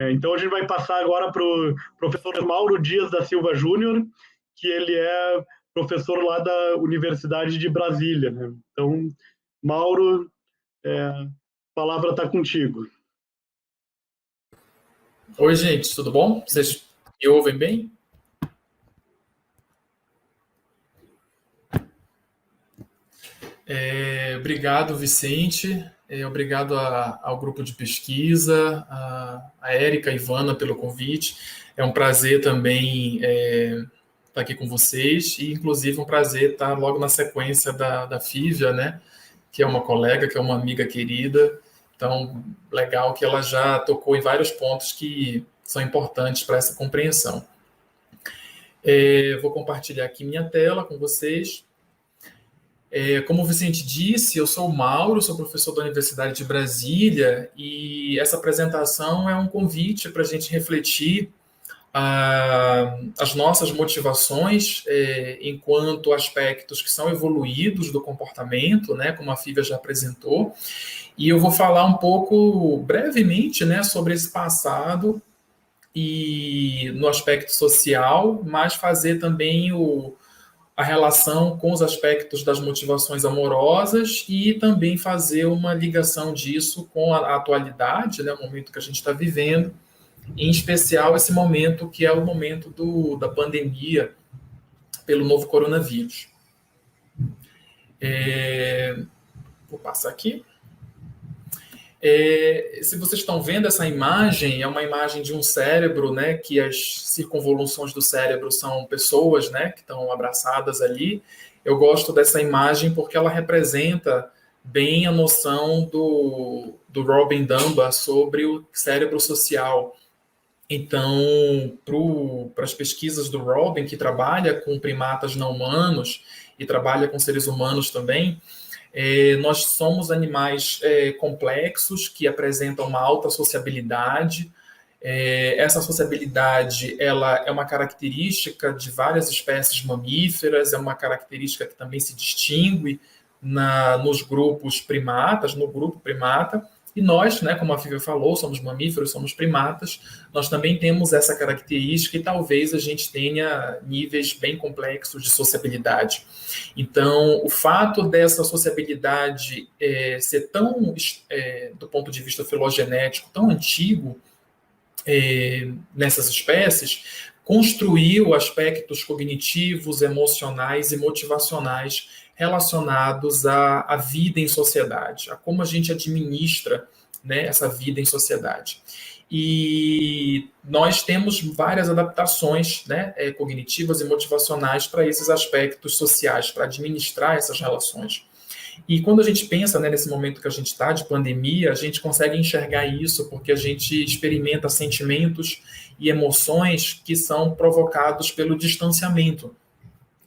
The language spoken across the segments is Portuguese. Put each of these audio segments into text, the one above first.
Então a gente vai passar agora para o professor Mauro Dias da Silva Júnior, que ele é professor lá da Universidade de Brasília, né? Então, Mauro, a palavra está contigo. Oi, gente, tudo bom? Vocês me ouvem bem? Obrigado, Vicente. Obrigado ao grupo de pesquisa, a Érica e Ivana pelo convite. É um prazer também estar aqui com vocês e, inclusive, um prazer estar logo na sequência da Fívia, né? Que é uma colega, que é uma amiga querida. Então, legal que ela já tocou em vários pontos que são importantes para essa compreensão. Vou compartilhar aqui minha tela com vocês. Como o Vicente disse, eu sou o Mauro, sou professor da Universidade de Brasília e essa apresentação é um convite para a gente refletir as nossas motivações enquanto aspectos que são evoluídos do comportamento, né, como a Fívia já apresentou, e eu vou falar um pouco brevemente, né, sobre esse passado e no aspecto social, mas fazer também a relação com os aspectos das motivações amorosas e também fazer uma ligação disso com a atualidade, né, o momento que a gente está vivendo, em especial esse momento que é o momento da pandemia pelo novo coronavírus. Vou passar aqui. Se vocês estão vendo essa imagem, é uma imagem de um cérebro, né, que as circunvoluções do cérebro são pessoas, né, que estão abraçadas ali. Eu gosto dessa imagem porque ela representa bem a noção do Robin Dunbar sobre o cérebro social. Então, para as pesquisas do Robin, que trabalha com primatas não humanos e trabalha com seres humanos também, nós somos animais complexos que apresentam uma alta sociabilidade. Essa sociabilidade ela é uma característica de várias espécies mamíferas, é uma característica que também se distingue nos grupos primatas, no grupo primata. E nós, né, como a Fívia falou, somos mamíferos, somos primatas, nós também temos essa característica e talvez a gente tenha níveis bem complexos de sociabilidade. Então, o fato dessa sociabilidade ser tão, do ponto de vista filogenético, tão antigo nessas espécies, construiu aspectos cognitivos, emocionais e motivacionais relacionados à vida em sociedade, a como a gente administra, né, essa vida em sociedade. E nós temos várias adaptações, né, cognitivas e motivacionais para esses aspectos sociais, para administrar essas relações. E quando a gente pensa, né, nesse momento que a gente está de pandemia, a gente consegue enxergar isso porque a gente experimenta sentimentos e emoções que são provocados pelo distanciamento.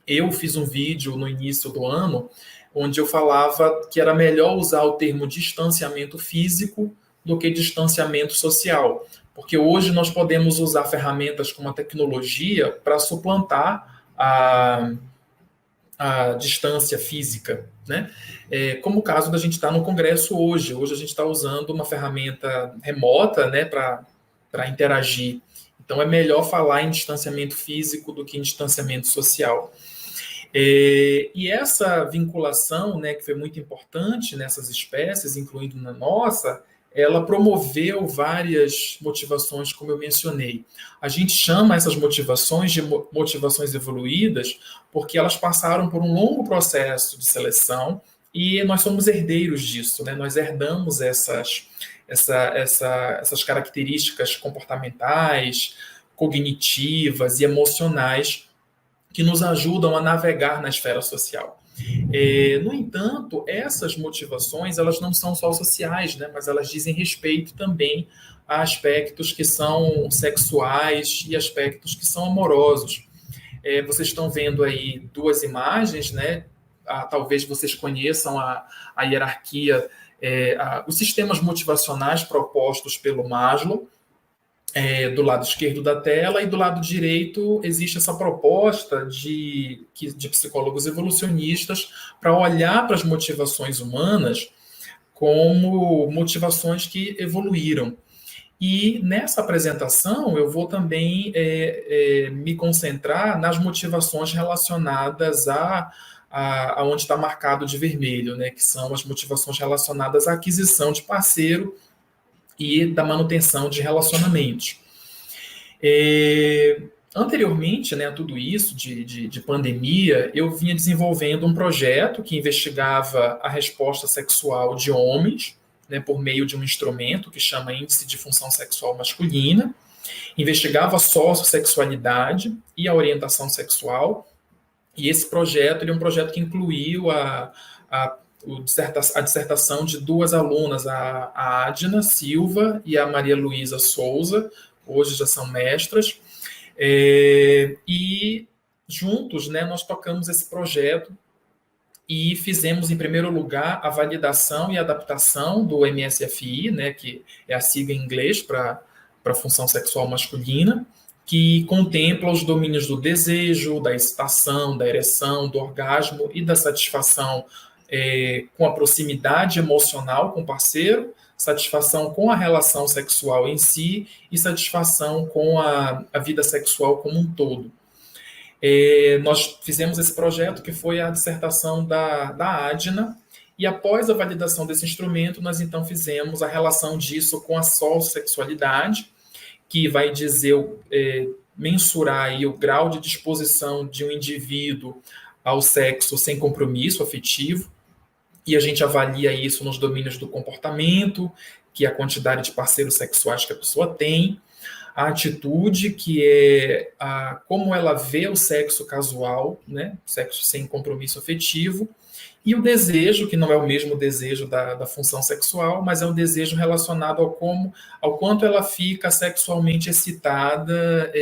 Eu fiz um vídeo no início do ano onde eu falava que era melhor usar o termo distanciamento físico do que distanciamento social, porque hoje nós podemos usar ferramentas como a tecnologia para suplantar a distância física, né? Como o caso da gente estar no Congresso hoje. Hoje a gente está usando uma ferramenta remota, né, para interagir. Então é melhor falar em distanciamento físico do que em distanciamento social. E essa vinculação, né, que foi muito importante nessas espécies, incluindo na nossa, ela promoveu várias motivações, como eu mencionei. A gente chama essas motivações de motivações evoluídas porque elas passaram por um longo processo de seleção e nós somos herdeiros disso, né? Nós herdamos essas características comportamentais, cognitivas e emocionais que nos ajudam a navegar na esfera social. No entanto, essas motivações elas não são só sociais, né, mas elas dizem respeito também a aspectos que são sexuais e aspectos que são amorosos. Vocês estão vendo aí duas imagens, né? Talvez vocês conheçam a hierarquia, os sistemas motivacionais propostos pelo Maslow, do lado esquerdo da tela, e do lado direito existe essa proposta de psicólogos evolucionistas para olhar para as motivações humanas como motivações que evoluíram. E nessa apresentação eu vou também me concentrar nas motivações relacionadas a onde está marcado de vermelho, né, que são as motivações relacionadas à aquisição de parceiro e da manutenção de relacionamentos. Anteriormente, né, a tudo isso de pandemia, eu vinha desenvolvendo um projeto que investigava a resposta sexual de homens, né, por meio de um instrumento que chama Índice de Função Sexual Masculina, investigava a sociossexualidade e a orientação sexual, e esse projeto ele é um projeto que incluiu a dissertação de duas alunas, a Adna Silva e a Maria Luísa Souza, hoje já são mestras, e juntos, né, nós tocamos esse projeto e fizemos, em primeiro lugar, a validação e adaptação do MSFI, né, que é a sigla em inglês para função sexual masculina, que contempla os domínios do desejo, da excitação, da ereção, do orgasmo e da satisfação com a proximidade emocional com o parceiro, satisfação com a relação sexual em si e satisfação com a vida sexual como um todo. Nós fizemos esse projeto que foi a dissertação da Adna, e após a validação desse instrumento, nós então fizemos a relação disso com a sociossexualidade, que vai dizer, mensurar aí o grau de disposição de um indivíduo ao sexo sem compromisso afetivo, e a gente avalia isso nos domínios do comportamento, que é a quantidade de parceiros sexuais que a pessoa tem, a atitude, que é como ela vê o sexo casual, né, sexo sem compromisso afetivo, e o desejo, que não é o mesmo desejo da função sexual, mas é um desejo relacionado ao quanto ela fica sexualmente excitada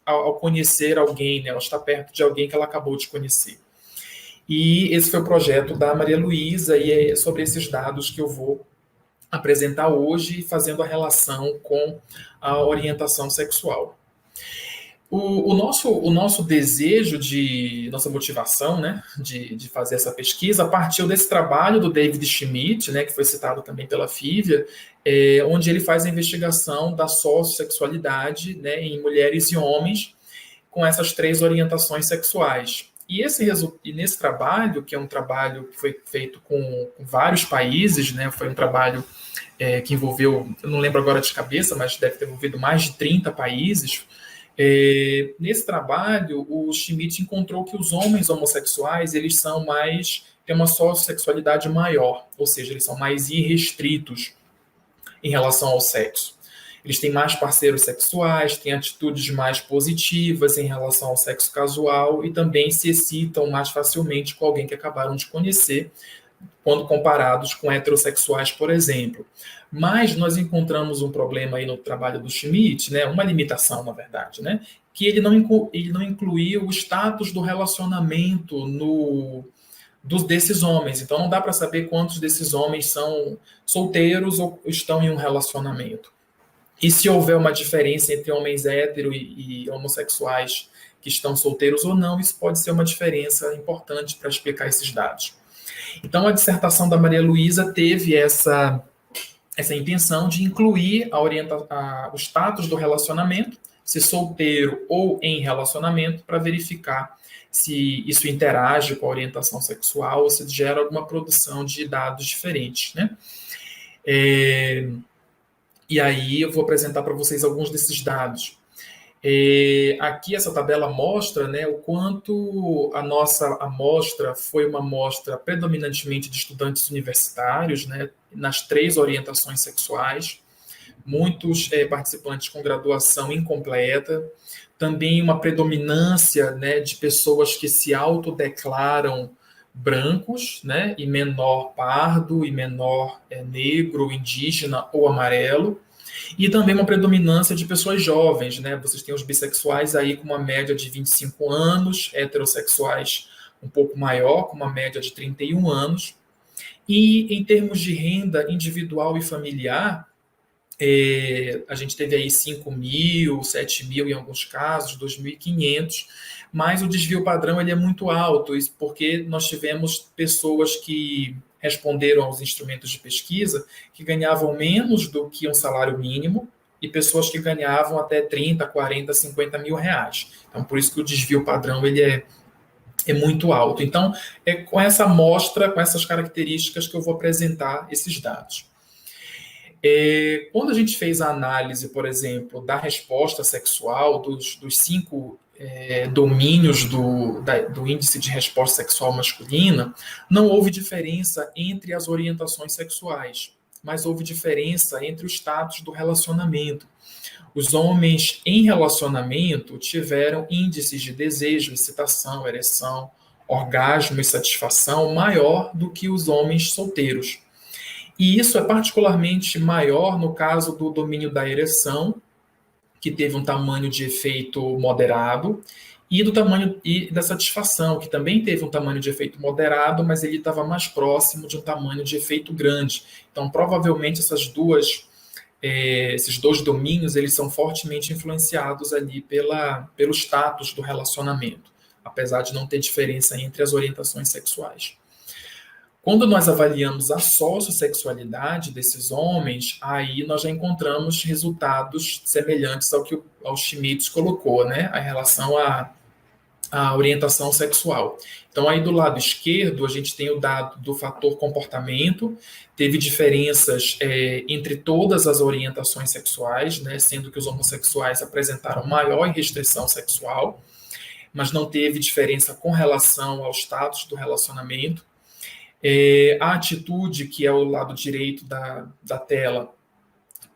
ao conhecer alguém, né, ao estar perto de alguém que ela acabou de conhecer. E esse foi o projeto da Maria Luísa, e é sobre esses dados que eu vou apresentar hoje, fazendo a relação com a orientação sexual. O nosso desejo, nossa motivação, né, de fazer essa pesquisa partiu desse trabalho do David Schmidt, né, que foi citado também pela Fívia, onde ele faz a investigação da sociossexualidade, né, em mulheres e homens com essas 3 orientações sexuais. E nesse trabalho, que é um trabalho que foi feito com vários países, né, foi um trabalho que envolveu, eu não lembro agora de cabeça, mas deve ter envolvido mais de 30 países. Nesse trabalho, o Schmidt encontrou que os homens homossexuais eles têm uma sociossexualidade maior, ou seja, eles são mais irrestritos em relação ao sexo. Eles têm mais parceiros sexuais, têm atitudes mais positivas em relação ao sexo casual e também se excitam mais facilmente com alguém que acabaram de conhecer, quando comparados com heterossexuais, por exemplo. Mas nós encontramos um problema aí no trabalho do Schmidt, né, uma limitação, na verdade, né, que ele não incluiu o status do relacionamento desses homens. Então, não dá para saber quantos desses homens são solteiros ou estão em um relacionamento. E se houver uma diferença entre homens hétero e homossexuais que estão solteiros ou não, isso pode ser uma diferença importante para explicar esses dados. Então, a dissertação da Maria Luísa teve essa intenção de incluir o status do relacionamento, se solteiro ou em relacionamento, para verificar se isso interage com a orientação sexual ou se gera alguma produção de dados diferentes, né? E aí eu vou apresentar para vocês alguns desses dados. Aqui essa tabela mostra, né, o quanto a nossa amostra foi uma amostra predominantemente de estudantes universitários, né, nas 3 orientações sexuais, muitos participantes com graduação incompleta, também uma predominância, né, de pessoas que se autodeclaram brancos, né, e menor pardo, e menor negro, indígena ou amarelo, e também uma predominância de pessoas jovens, né? Vocês têm os bissexuais aí com uma média de 25 anos, heterossexuais um pouco maior, com uma média de 31 anos. E em termos de renda individual e familiar, a gente teve aí 5 mil, 7 mil em alguns casos, 2.500, mas o desvio padrão ele é muito alto, isso porque nós tivemos pessoas que responderam aos instrumentos de pesquisa que ganhavam menos do que um salário mínimo, e pessoas que ganhavam até 30, 40, 50 mil reais. Então, por isso que o desvio padrão ele é muito alto. Então, é com essa amostra, com essas características que eu vou apresentar esses dados. Quando a gente fez a análise, por exemplo, da resposta sexual, dos 5 domínios do índice de resposta sexual masculina, não houve diferença entre as orientações sexuais, mas houve diferença entre o status do relacionamento. Os homens em relacionamento tiveram índices de desejo, excitação, ereção, orgasmo e satisfação maior do que os homens solteiros. E isso é particularmente maior no caso do domínio da ereção, que teve um tamanho de efeito moderado, e do tamanho e da satisfação, que também teve um tamanho de efeito moderado, mas ele estava mais próximo de um tamanho de efeito grande. Então, provavelmente esses 2 domínios eles são fortemente influenciados ali pelo status do relacionamento, apesar de não ter diferença entre as orientações sexuais. Quando nós avaliamos a sociossexualidade desses homens, aí nós já encontramos resultados semelhantes ao que o Schmitz colocou, né, em relação à orientação sexual. Então, aí do lado esquerdo, a gente tem o dado do fator comportamento, teve diferenças entre todas as orientações sexuais, né, sendo que os homossexuais apresentaram maior restrição sexual, mas não teve diferença com relação ao status do relacionamento. A atitude, que é o lado direito da tela,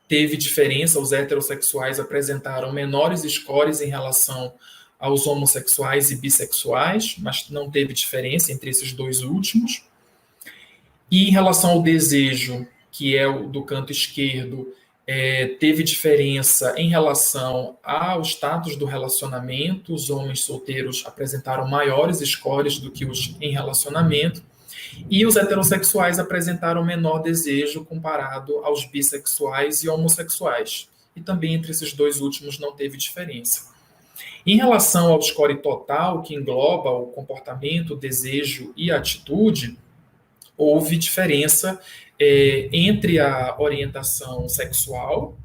teve diferença, os heterossexuais apresentaram menores scores em relação aos homossexuais e bissexuais, mas não teve diferença entre esses 2 últimos. E em relação ao desejo, que é o do canto esquerdo, teve diferença em relação ao status do relacionamento, os homens solteiros apresentaram maiores scores do que os em relacionamento, e os heterossexuais apresentaram menor desejo comparado aos bissexuais e homossexuais. E também entre esses 2 últimos não teve diferença. Em relação ao score total, que engloba o comportamento, o desejo e a atitude, houve diferença entre a orientação sexual.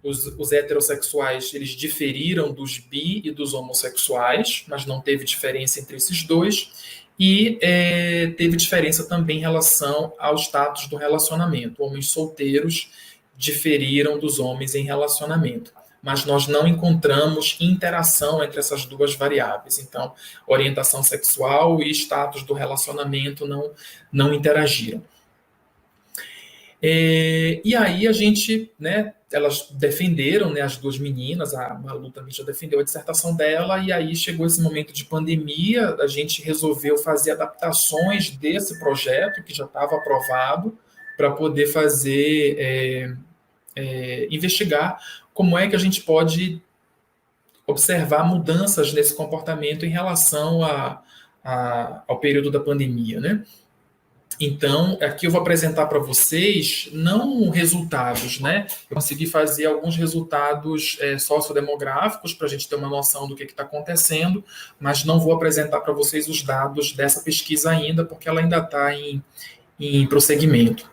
Os heterossexuais eles diferiram dos bi e dos homossexuais, mas não teve diferença entre esses 2. E teve diferença também em relação ao status do relacionamento. Homens solteiros diferiram dos homens em relacionamento, mas nós não encontramos interação entre essas 2 variáveis. Então, orientação sexual e status do relacionamento não interagiram. E aí a gente, né, elas defenderam, né, as 2 meninas, a Malu também já defendeu a dissertação dela, e aí chegou esse momento de pandemia, a gente resolveu fazer adaptações desse projeto, que já estava aprovado, para poder fazer, investigar como é que a gente pode observar mudanças nesse comportamento em relação ao período da pandemia, né? Então, aqui eu vou apresentar para vocês não resultados, né? Eu consegui fazer alguns resultados sociodemográficos para a gente ter uma noção do que está acontecendo, mas não vou apresentar para vocês os dados dessa pesquisa ainda, porque ela ainda está em prosseguimento.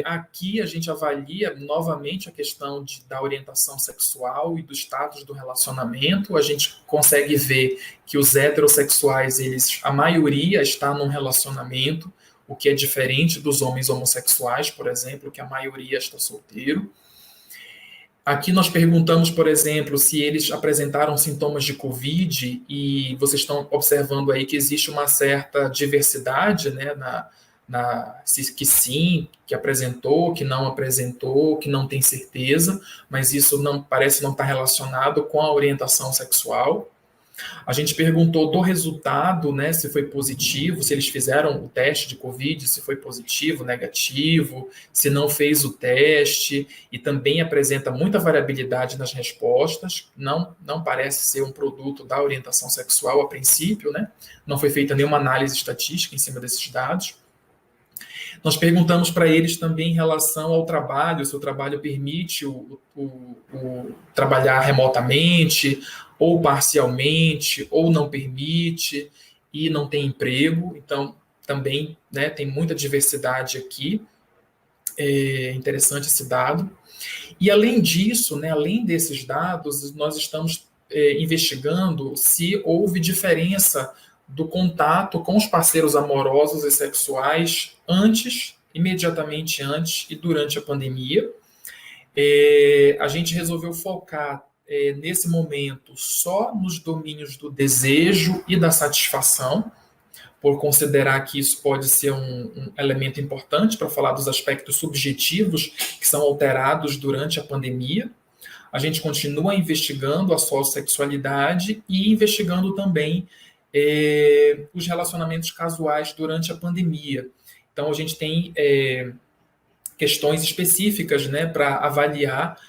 Aqui a gente avalia novamente a questão da orientação sexual e do status do relacionamento. A gente consegue ver que os heterossexuais, a maioria está num relacionamento, o que é diferente dos homens homossexuais, por exemplo, que a maioria está solteiro. Aqui nós perguntamos, por exemplo, se eles apresentaram sintomas de Covid, e vocês estão observando aí que existe uma certa diversidade, né, que sim, que apresentou, que não apresentou, que não tem certeza, mas isso parece não estar relacionado com a orientação sexual. A gente perguntou do resultado, né, se foi positivo, se eles fizeram o teste de Covid, se foi positivo, negativo, se não fez o teste, e também apresenta muita variabilidade nas respostas, não parece ser um produto da orientação sexual a princípio, né, não foi feita nenhuma análise estatística em cima desses dados. Nós perguntamos para eles também em relação ao trabalho, se o trabalho permite o trabalhar remotamente, ou parcialmente, ou não permite, e não tem emprego. Então, também, né, tem muita diversidade aqui. É interessante esse dado. E além disso, né, além desses dados, nós estamos investigando se houve diferença do contato com os parceiros amorosos e sexuais antes, imediatamente antes e durante a pandemia. A gente resolveu focar nesse momento só nos domínios do desejo e da satisfação, por considerar que isso pode ser um elemento importante para falar dos aspectos subjetivos que são alterados durante a pandemia. A gente continua investigando a sexualidade e investigando também os relacionamentos casuais durante a pandemia. Então, a gente tem questões específicas, né, para avaliar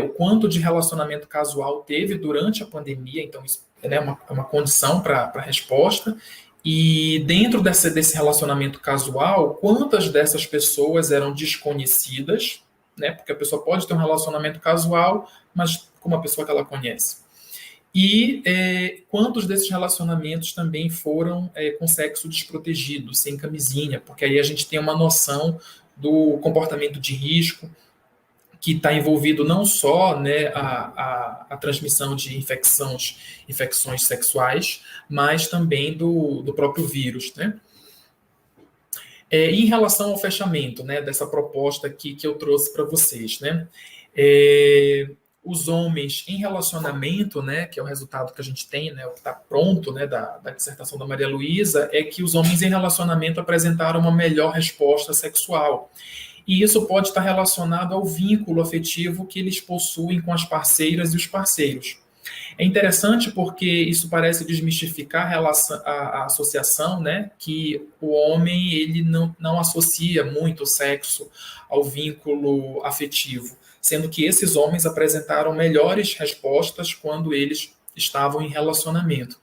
o quanto de relacionamento casual teve durante a pandemia. Então, isso é uma condição para a resposta. E dentro desse relacionamento casual, quantas dessas pessoas eram desconhecidas, né? Porque a pessoa pode ter um relacionamento casual, mas com uma pessoa que ela conhece. E quantos desses relacionamentos também foram com sexo desprotegido, sem camisinha, porque aí a gente tem uma noção do comportamento de risco, que está envolvido não só, né, a transmissão de infecções sexuais, mas também do próprio vírus, né? Em relação ao fechamento, né, dessa proposta aqui que eu trouxe para vocês, né? Os homens em relacionamento, né, que é o resultado que a gente tem, né, o que está pronto, né, da dissertação da Maria Luísa, é que os homens em relacionamento apresentaram uma melhor resposta sexual. E isso pode estar relacionado ao vínculo afetivo que eles possuem com as parceiras e os parceiros. É interessante porque isso parece desmistificar a associação, né, que o homem ele não associa muito o sexo ao vínculo afetivo, sendo que esses homens apresentaram melhores respostas quando eles estavam em relacionamento.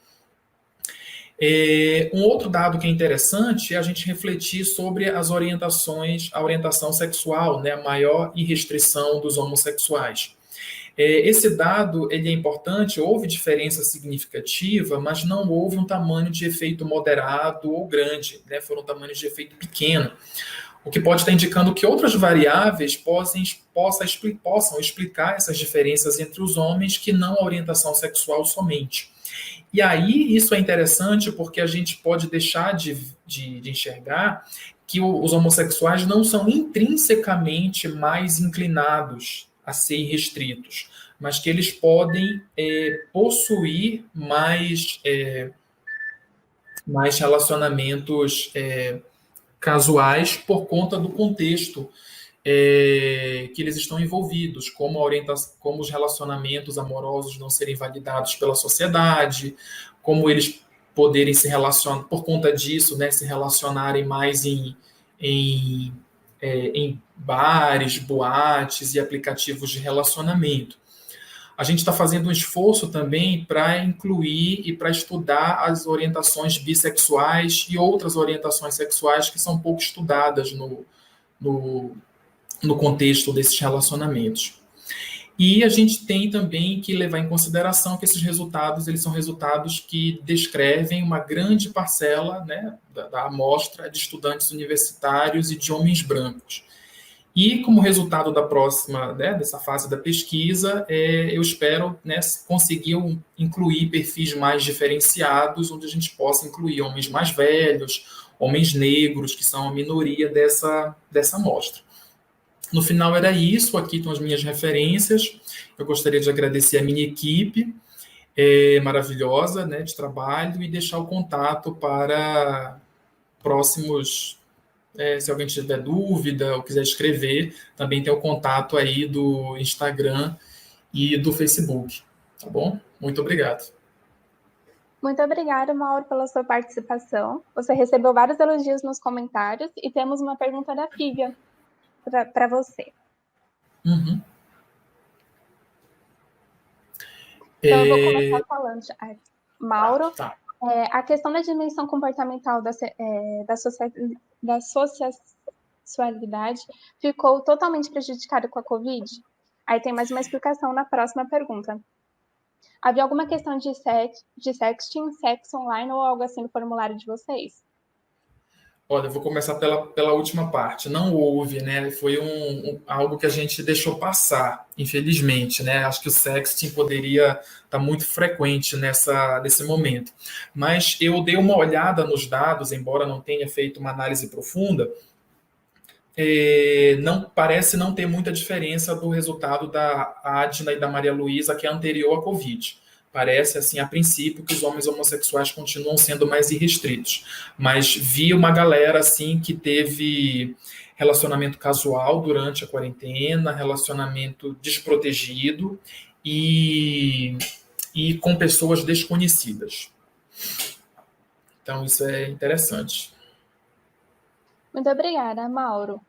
Um outro dado que é interessante é a gente refletir sobre a orientação sexual, né, a maior irrestrição dos homossexuais. Esse dado ele é importante, houve diferença significativa, mas não houve um tamanho de efeito moderado ou grande, né, foram tamanhos de efeito pequeno, o que pode estar indicando que outras variáveis possam explicar essas diferenças entre os homens que não a orientação sexual somente. E aí isso é interessante porque a gente pode deixar de enxergar que os homossexuais não são intrinsecamente mais inclinados a ser restritos, mas que eles podem possuir mais relacionamentos casuais por conta do contexto que eles estão envolvidos, como os relacionamentos amorosos não serem validados pela sociedade, como eles poderem se relacionar, por conta disso, né, se relacionarem mais em bares, boates e aplicativos de relacionamento. A gente está fazendo um esforço também para incluir e para estudar as orientações bissexuais e outras orientações sexuais que são pouco estudadas no contexto desses relacionamentos. E a gente tem também que levar em consideração que esses resultados eles são resultados que descrevem uma grande parcela, né, da amostra de estudantes universitários e de homens brancos. E como resultado da próxima, né, dessa fase da pesquisa, eu espero, né, conseguir incluir perfis mais diferenciados, onde a gente possa incluir homens mais velhos, homens negros, que são a minoria dessa amostra. No final era isso, aqui estão as minhas referências. Eu gostaria de agradecer a minha equipe maravilhosa, né, de trabalho e deixar o contato para próximos, se alguém tiver dúvida ou quiser escrever, também tem o contato aí do Instagram e do Facebook, tá bom? Muito obrigado. Muito obrigada, Mauro, pela sua participação. Você recebeu vários elogios nos comentários e temos uma pergunta da Fívia para você. Uhum. Então, eu vou começar falando. Mauro, Tá. A questão da dimensão comportamental da socialidade ficou totalmente prejudicada com a Covid? Aí tem mais uma explicação na próxima pergunta. Havia alguma questão de sexting, sexo online ou algo assim no formulário de vocês? Olha, eu vou começar pela última parte. Não houve, né? Foi algo que a gente deixou passar, infelizmente, né? Acho que o sexting poderia estar muito frequente nesse momento. Mas eu dei uma olhada nos dados, embora não tenha feito uma análise profunda, não parece não ter muita diferença do resultado da Adna e da Maria Luísa, que é anterior à Covid. Parece, assim, a princípio, que os homens homossexuais continuam sendo mais irrestritos. Mas vi uma galera, assim, que teve relacionamento casual durante a quarentena, relacionamento desprotegido e com pessoas desconhecidas. Então, isso é interessante. Muito obrigada, Mauro.